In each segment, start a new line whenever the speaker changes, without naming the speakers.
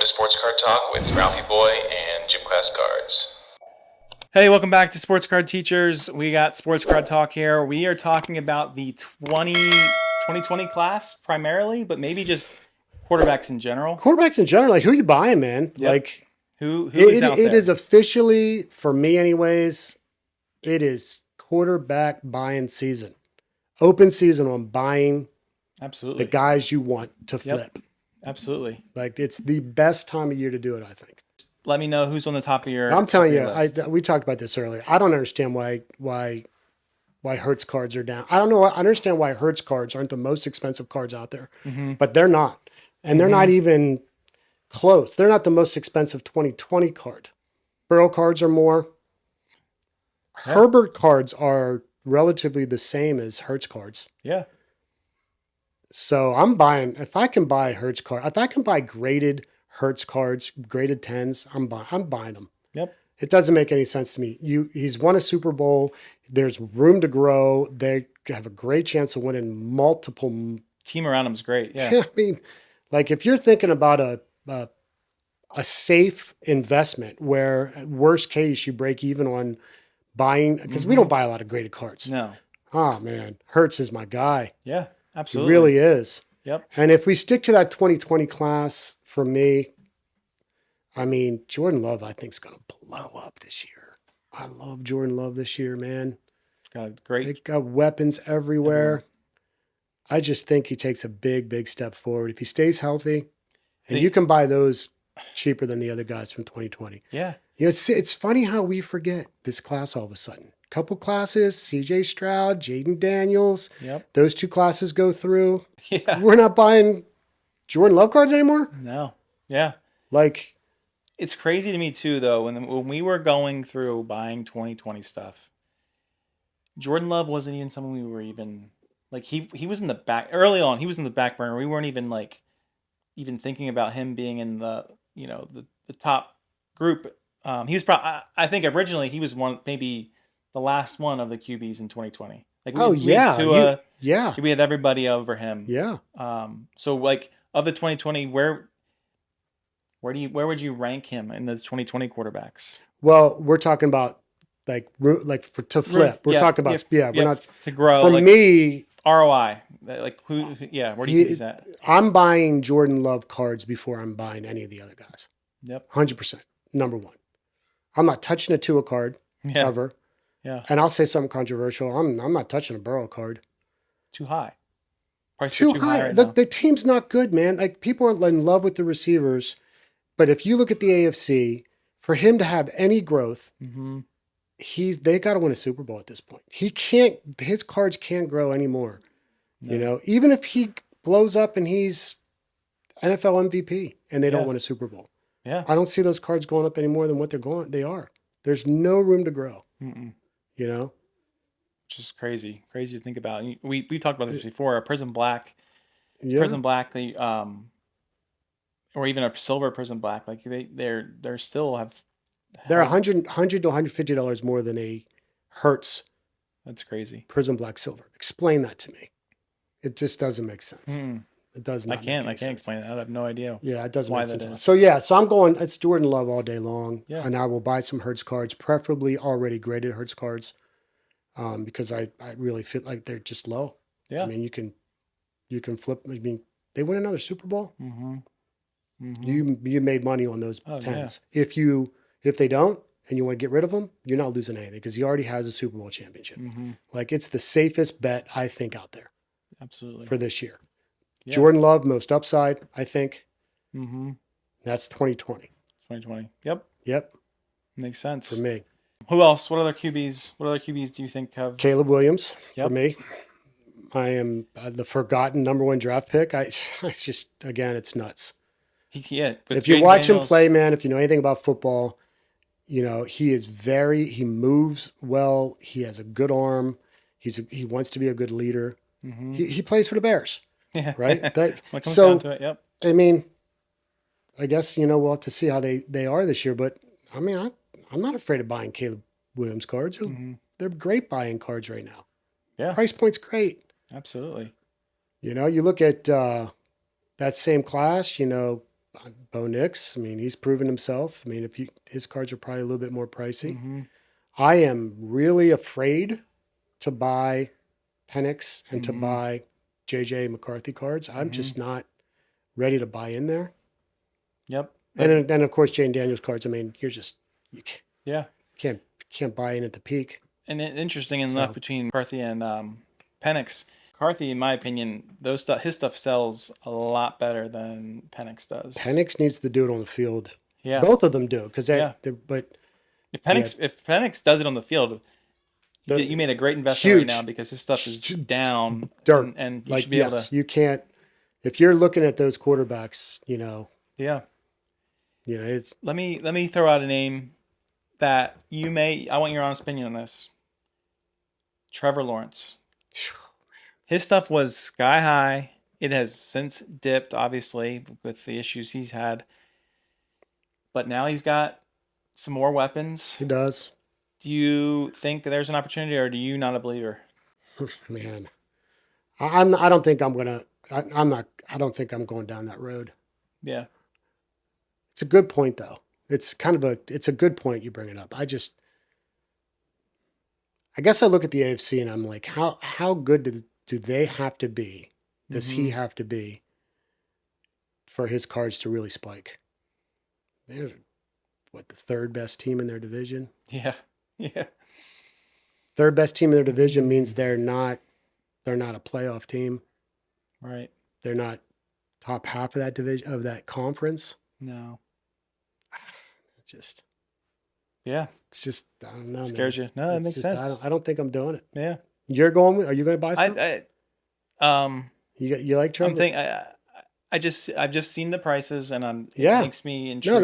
Welcome to Sports Card Talk with RalphieBoy and Gym Class Cards.
Hey, welcome back to Sports Card Teachers. We got Sports Card Talk here. We are talking about the 2020 class primarily, but maybe just quarterbacks in general.
Quarterbacks in general, like who you buying, man?
Yep.
Like
who is out there?
It is officially, for me anyways, it is quarterback buying season. Open season on buying
Absolutely
the guys you want to flip.
Absolutely.
Like it's the best time of year to do it, I think.
Let me know who's on the top of your
I'm telling you,
list.
we talked about this earlier. I don't understand why Hertz cards are down. I don't know. I understand why Hertz cards aren't the most expensive cards out there, but they're not. And they're not even close. They're not the most expensive 2020 card. Burrow cards are more.
Yeah.
Herbert cards are relatively the same as Hertz cards.
Yeah.
So I'm buying, if I can buy Hertz card, if I can buy graded Hertz cards, graded 10s, I'm buying them.
Yep.
It doesn't make any sense to me. He's won a Super Bowl. There's room to grow. They have a great chance of winning multiple.
Team around him is great. Yeah.
I mean, like if you're thinking about a safe investment where at worst case you break even on buying, because we don't buy a lot of graded cards.
No.
Oh man, Hertz is my guy.
Yeah,
He
absolutely.
really is.
Yep.
And if we stick to that 2020 class, for me, I mean, Jordan Love, I think, is going to blow up this year. I love Jordan Love this year, man.
Got a great.
They got weapons everywhere. I just think he takes a big step forward. If he stays healthy, and you can buy those cheaper than the other guys from 2020.
Yeah.
You know, it's funny how we forget this class all of a sudden. Couple classes, CJ Stroud, Jaden Daniels.
Yep.
Those two classes go through.
Yeah.
We're not buying Jordan Love cards anymore.
No. Yeah.
Like,
it's crazy to me too, though, when we were going through buying 2020 stuff, Jordan Love wasn't even someone we were even like. He was in the back early on. He was in the back burner. We weren't even thinking about him being in the the top group. He was probably, I think originally he was maybe the last one of the QBs in 2020. Like we had Tua, we had everybody over him.
Yeah.
So like of the 2020, where would you rank him in those 2020 quarterbacks?
Well, we're talking about to flip. We're talking about we're not
to grow.
For me,
ROI. Like who? Yeah. Where do you think he's at?
I'm buying Jordan Love cards before I'm buying any of the other guys.
Yep.
100%. Number one. I'm not touching a Tua card ever.
Yeah.
And I'll say something controversial. I'm not touching a Burrow card.
Too high. Price
Too
high.
Right the team's not good, man. Like people are in love with the receivers, but if you look at the AFC, for him to have any growth, they got to win a Super Bowl at this point. His cards can't grow anymore. No. You know, even if he blows up and he's NFL MVP and they don't win a Super Bowl.
Yeah.
I don't see those cards going up any more than what they are. There's no room to grow. You know?
Which is crazy to think about. We talked about this before. A Prism Black, or even a Silver Prism Black, like they're still have.
They're $100 to $150 more than a Hertz.
That's crazy.
Prism Black Silver. Explain that to me. It just doesn't make sense. It does not.
I can't explain that. I have no idea.
Yeah, it doesn't
why
make
that
sense.
is.
So I'm going. It's Jordan Love all day long.
Yeah.
And I will buy some Hertz cards, preferably already graded Hertz cards, because I really feel like they're just low.
Yeah.
I mean, you can flip. I mean, they win another Super Bowl. You made money on those 10s. Yeah. If they don't and you want to get rid of them, you're not losing anything because he already has a Super Bowl championship. Like it's the safest bet I think out there.
Absolutely.
For this year. Yeah. Jordan Love, most upside, I think. That's 2020.
2020. Yep. Makes sense.
For me.
Who else? What other QBs do you think have?
Caleb Williams for me. I am the forgotten number one draft pick. It's just, again, it's nuts.
If
you watch him play, man, if you know anything about football, you know, he moves well. He has a good arm. He wants to be a good leader. He plays for the Bears.
Yeah.
Right.
What comes down to it? Yep.
I mean, I guess, we'll have to see how they are this year, but I mean, I'm not afraid of buying Caleb Williams cards. They're great buying cards right now.
Yeah.
Price point's great.
Absolutely.
You look at that same class, Bo Nix, I mean, he's proven himself. I mean, his cards are probably a little bit more pricey.
Mm-hmm.
I am really afraid to buy Penix and to
Mm-hmm.
buy JJ McCarthy cards. I'm
Mm-hmm.
just not ready to buy in there.
Yep.
And then of course Jane Daniels cards. I mean, you
Yeah.
can't buy in at the peak.
And interesting enough, between McCarthy and Penix, McCarthy, in my opinion, his stuff sells a lot better than Penix does.
Penix needs to do it on the field.
Yeah.
Both of them do because but
if Penix does it on the field, you made a great investment right now because his stuff is down
dirt,
and you should be able to.
You can't if you're looking at those quarterbacks,
Yeah.
It's.
Let me throw out a name that I want your honest opinion on this. Trevor Lawrence. His stuff was sky high. It has since dipped, obviously, with the issues he's had. But now he's got some more weapons.
He does.
Do you think that there's an opportunity, or do you not a believer?
Man, I don't think I'm gonna. I'm not. I don't think I'm going down that road.
Yeah.
It's a good point, though. It's a good point you bring it up. I guess I look at the AFC and I'm like, how good do they have to be? Does he have to be for his cards to really spike? They're the third best team in their division?
Yeah. Yeah.
Third best team in their division means they're not a playoff team.
Right.
They're not top half of that division of that conference.
No.
It's just.
Yeah.
It's just, I don't know.
It scares you. No, that makes sense.
I don't think I'm doing it.
Yeah.
Are you going to buy some? You like Trevor?
I've just seen the prices and it makes me intrigued.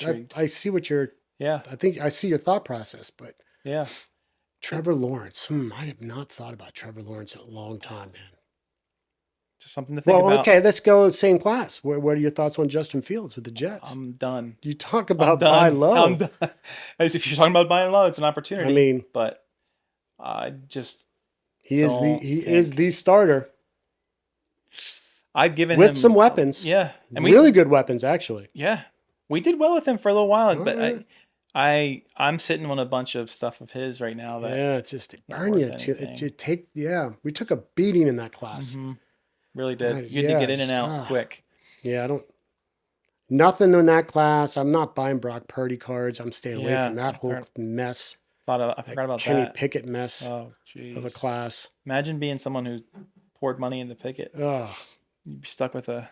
No, I see what you're.
Yeah.
I think I see your thought process, but
yeah.
Trevor Lawrence. I have not thought about Trevor Lawrence in a long time, man.
Just something to think about.
Well, okay, let's go same class. What are your thoughts on Justin Fields with the Jets?
I'm done.
You talk about buy low.
I'm done. As if you're talking about buying low, it's an opportunity.
I mean,
but I just
he is the starter.
I've given
with
him
some weapons.
Yeah,
and really good weapons actually.
Yeah, we did well with him for a little while, but I'm sitting on a bunch of stuff of his right now that
it's just burn you too. We took a beating in that class.
Mm-hmm. Really did. You had to get in and out quick.
Yeah, nothing in that class. I'm not buying Brock Purdy cards. I'm staying away from that whole mess.
I forgot about
Kenny
that.
Pickett mess of a class.
Imagine being someone who poured money into Pickett.
Oh.
You'd be stuck with a...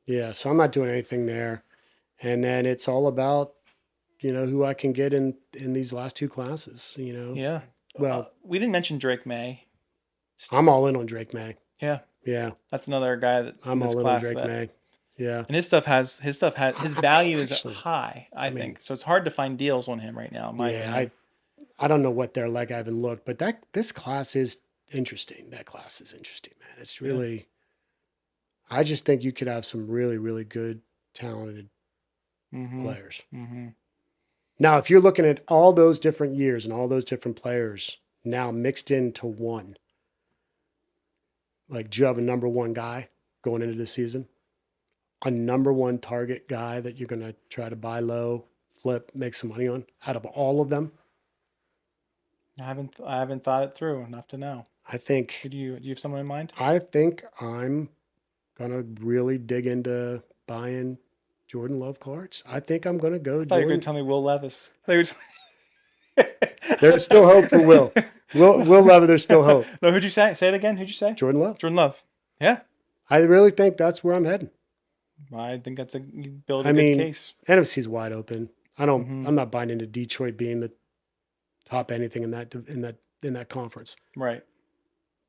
Yeah, so I'm not doing anything there. And then it's all about, who I can get in these last two classes,
Yeah.
Well,
we didn't mention Drake Maye.
I'm all in on Drake Maye.
Yeah.
Yeah.
That's another guy that
I'm all in on Drake Maye. Yeah.
And his value is high, I think. So it's hard to find deals on him right now.
I don't know what they're like. I haven't looked, but this class is interesting. That class is interesting, man. It's really, I just think you could have some really, really good, talented players.
Mm-hmm.
Now, if you're looking at all those different years and all those different players now mixed into one, like, do you have a number one guy going into the season? A number one target guy that you're going to try to buy low, flip, make some money on out of all of them?
I haven't thought it through enough to know.
I think.
Do you have someone in mind?
I think I'm going to really dig into buying Jordan Love cards. I think I'm going to go.
I thought you were going to tell me Will Levis.
There's still hope for Will. Will Levis, there's still hope.
No, who'd you say? Say it again. Who'd you say?
Jordan Love.
Jordan Love. Yeah.
I really think that's where I'm heading.
I think you build a good case.
NFC's wide open. I'm not buying into Detroit being the top anything in that conference.
Right.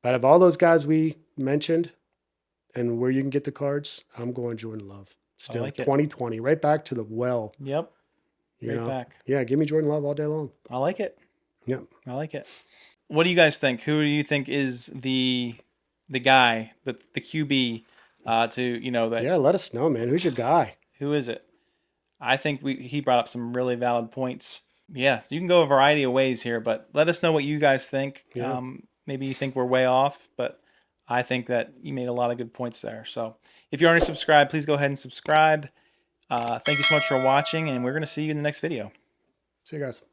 But of all those guys we mentioned and where you can get the cards, I'm going Jordan Love. Still, like 2020, right back to the well.
Yep. Back.
Yeah, give me Jordan Love all day long.
I like it.
Yep.
I like it. What do you guys think? Who do you think is the guy, the QB
Yeah, let us know, man. Who's your guy?
Who is it? I think he brought up some really valid points. Yeah, you can go a variety of ways here, but let us know what you guys think.
Yeah.
Maybe you think we're way off, but I think that you made a lot of good points there. So if you already subscribed, please go ahead and subscribe. Thank you so much for watching, and we're going to see you in the next video.
See you guys.